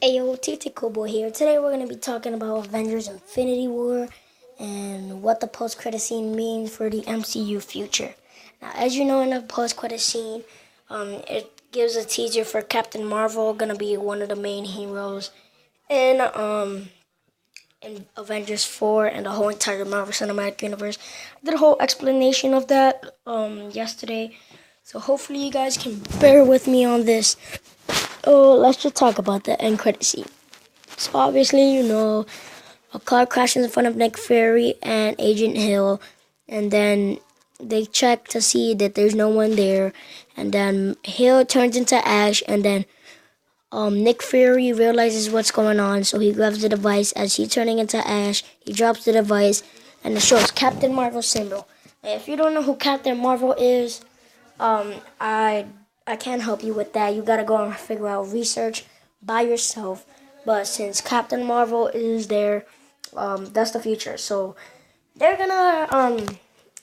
Ayo, TT Kobo here. Today we're going to be talking about Avengers Infinity War and what the post-credit scene means for the MCU future. Now, as you know, in the post-credit scene, it gives a teaser for Captain Marvel, going to be one of the main heroes in Avengers 4 and the whole entire Marvel Cinematic Universe. I did a whole explanation of that yesterday, so hopefully you guys can bear with me on this. Let's just talk about the end credit scene. So obviously, a car crashes in front of Nick Fury and Agent Hill, and then they check to see that there's no one there, and then Hill turns into ash, and then Nick Fury realizes what's going on, so he grabs the device. As he's turning into ash, he drops the device, and it shows Captain Marvel symbol. And if you don't know who Captain Marvel is, I can't help you with that. You gotta go and figure out research by yourself. But since Captain Marvel is there, that's the future. So they're gonna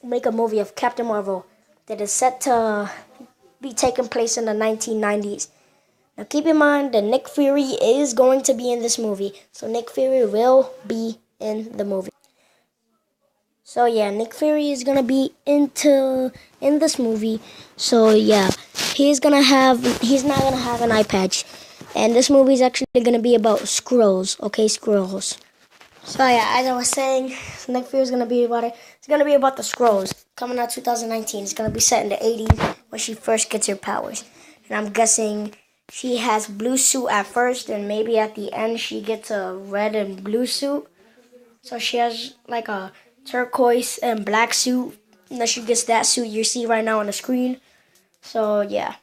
make a movie of Captain Marvel that is set to be taking place in the 1990s. Now keep in mind that Nick Fury is going to be in this movie, so Nick Fury will be in the movie. So yeah, Nick Fury is gonna be in this movie. So yeah, he's not gonna have an eye patch, and this movie is actually gonna be about Skrulls. Okay, Skrulls. So yeah, as I was saying, Nick Fury is gonna be about it. It's gonna be about the Skrulls coming out 2019. It's gonna be set in the 80s when she first gets her powers, and I'm guessing she has blue suit at first, and maybe at the end she gets a red and blue suit. So she has like a turquoise and black suit, and then she gets that suit you see right now on the screen. So yeah,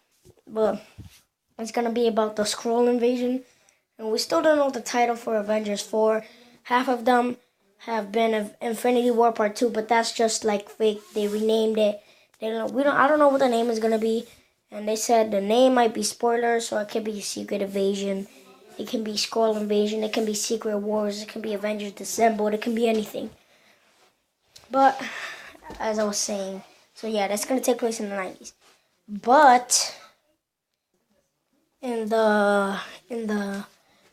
but it's gonna be about the Skrull invasion, and we still don't know the title for Avengers 4. Half of them have been Infinity War Part 2, but that's just like fake. They renamed it. I don't know what the name is gonna be, and they said the name might be spoilers, so it could be Secret Invasion. It can be Skrull Invasion. It can be Secret Wars. It can be Avengers Disassembled. It can be anything. But as I was saying, so yeah, that's gonna take place in the 90s. But in the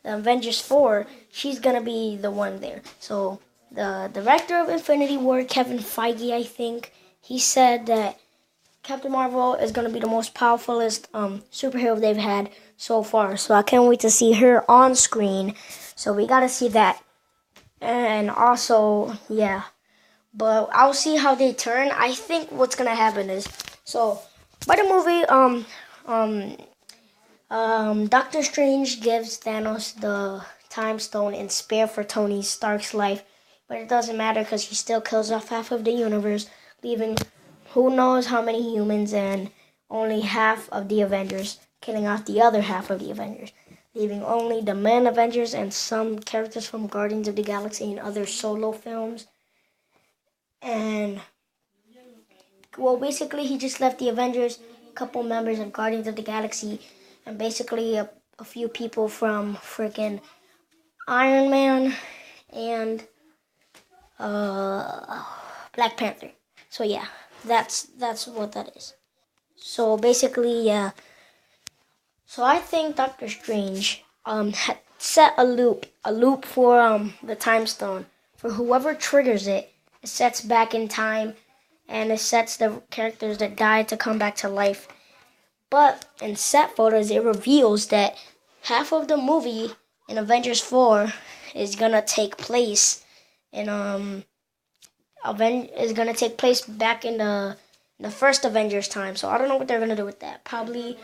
Avengers 4, she's gonna be the one there. So the director of Infinity War, Kevin Feige, I think, he said that Captain Marvel is gonna be the most powerfulest superhero they've had so far. So I can't wait to see her on screen. So we gotta see that. And also, yeah. But I'll see how they turn. I think what's gonna happen is, so by the movie, Doctor Strange gives Thanos the Time Stone in spare for Tony Stark's life, but it doesn't matter because he still kills off half of the universe, leaving who knows how many humans and only half of the Avengers, killing off the other half of the Avengers, leaving only the main Avengers and some characters from Guardians of the Galaxy and other solo films. And well, basically, he just left the Avengers, a couple members of Guardians of the Galaxy, and basically a few people from freaking Iron Man and Black Panther. So yeah, that's what that is. So basically, yeah. So I think Doctor Strange had set a loop for the Time Stone. For whoever triggers it, it sets back in time, and it sets the characters that died to come back to life. But in set photos, it reveals that half of the movie in Avengers 4 is gonna take place in is gonna take place back in the first Avengers time. So I don't know what they're gonna do with that. Probably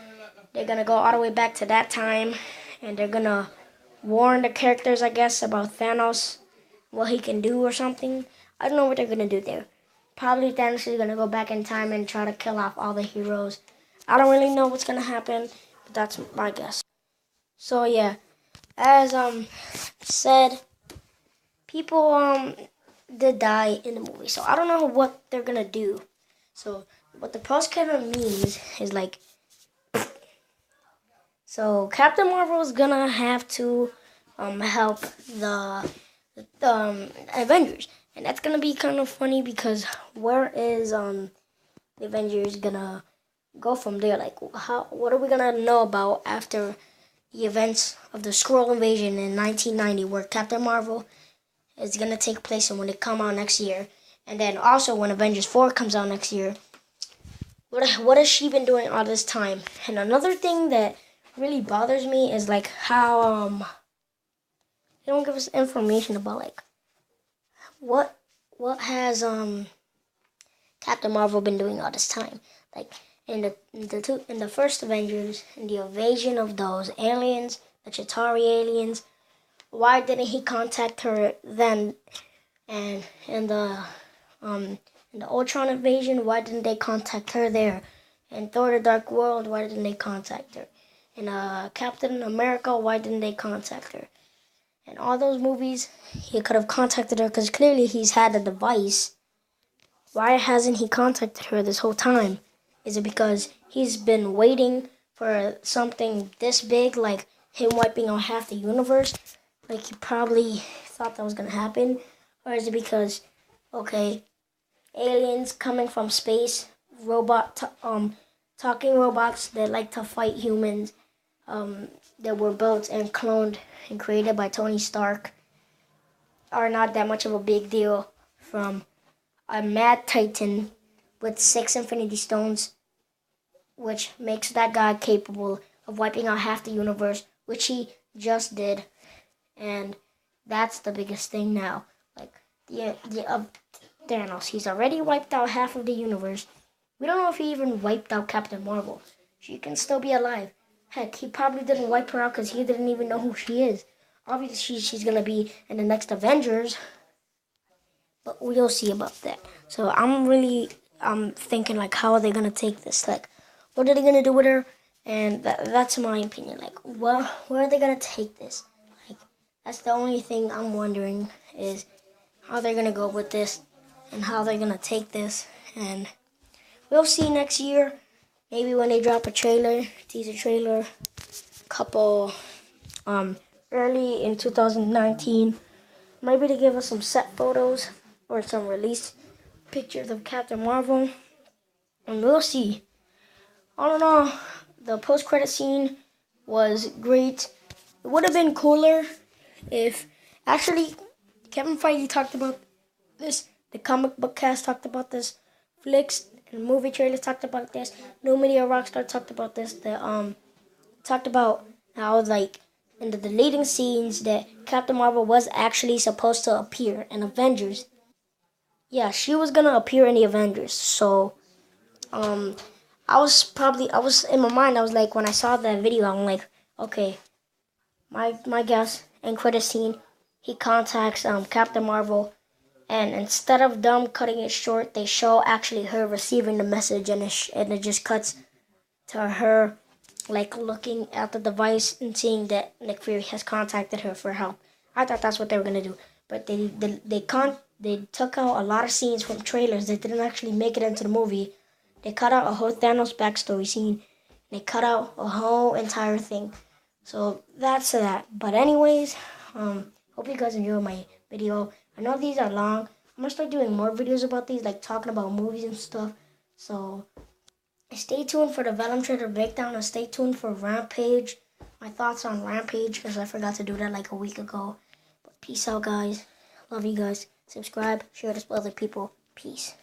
they're gonna go all the way back to that time, and they're gonna warn the characters, I guess, about Thanos, what he can do or something. I don't know what they're gonna do there. Probably Thanos is gonna go back in time and try to kill off all the heroes. I don't really know what's gonna happen, but that's my guess. So yeah, as said, people did die in the movie, so I don't know what they're gonna do. So what the post-credit means is like, so Captain Marvel is gonna have to help the Avengers, and that's gonna be kind of funny because where is the Avengers gonna go from there? Like, what are we gonna know about after the events of the Skrull invasion in 1990, where Captain Marvel is gonna take place and when it come out next year, and then also when Avengers 4 comes out next year. What has she been doing all this time? And another thing that really bothers me is like how they don't give us information about like what has Captain Marvel been doing all this time. Like in the first Avengers, in the invasion of those aliens, the Chitauri aliens, why didn't he contact her then? And in the Ultron invasion, why didn't they contact her there? In Thor: The Dark World, why didn't they contact her? In Captain America, why didn't they contact her? In all those movies, he could have contacted her because clearly he's had a device. Why hasn't he contacted her this whole time? Is it because he's been waiting for something this big, like him wiping out half the universe? Like he probably thought that was going to happen? Or is it because, okay, aliens coming from space, talking robots that like to fight humans, that were built and cloned and created by Tony Stark, are not that much of a big deal from a mad titan with 6 Infinity Stones, which makes that guy capable of wiping out half the universe, which he just did. And that's the biggest thing now. Like Thanos, he's already wiped out half of the universe. We don't know if he even wiped out Captain Marvel. She can still be alive. Heck, he probably didn't wipe her out because he didn't even know who she is. Obviously, she's going to be in the next Avengers, but we'll see about that. So I'm thinking, like, how are they going to take this? Like, what are they going to do with her? And that's my opinion. Like, where are they going to take this? Like, that's the only thing I'm wondering is how they're going to go with this and how they're going to take this. And we'll see next year. Maybe when they drop a teaser trailer, couple, early in 2019. Maybe they give us some set photos or some release pictures of Captain Marvel. And we'll see. All in all, the post-credit scene was great. It would have been cooler if, actually, Kevin Feige talked about this. The comic book cast talked about this. Flicks and movie trailers talked about this. New Media Rockstar talked about this. Talked about how, like, in the deleting scenes that Captain Marvel was actually supposed to appear in Avengers. Yeah, she was gonna appear in the Avengers. So, I was in my mind. I was like, when I saw that video, I'm like, okay, my guess in credit scene, he contacts Captain Marvel. And instead of them cutting it short, they show actually her receiving the message, and it just cuts to her, like, looking at the device and seeing that Nick Fury has contacted her for help. I thought that's what they were gonna do, but they took out a lot of scenes from trailers that didn't actually make it into the movie. They cut out a whole Thanos backstory scene. They cut out a whole entire thing. So that's that. But anyways, hope you guys enjoyed my video. I know these are long. I'm gonna start doing more videos about these, like talking about movies and stuff. So stay tuned for the Venom trailer breakdown, and stay tuned for Rampage. My thoughts on Rampage, because I forgot to do that like a week ago. But peace out, guys. Love you guys. Subscribe, share this with other people. Peace.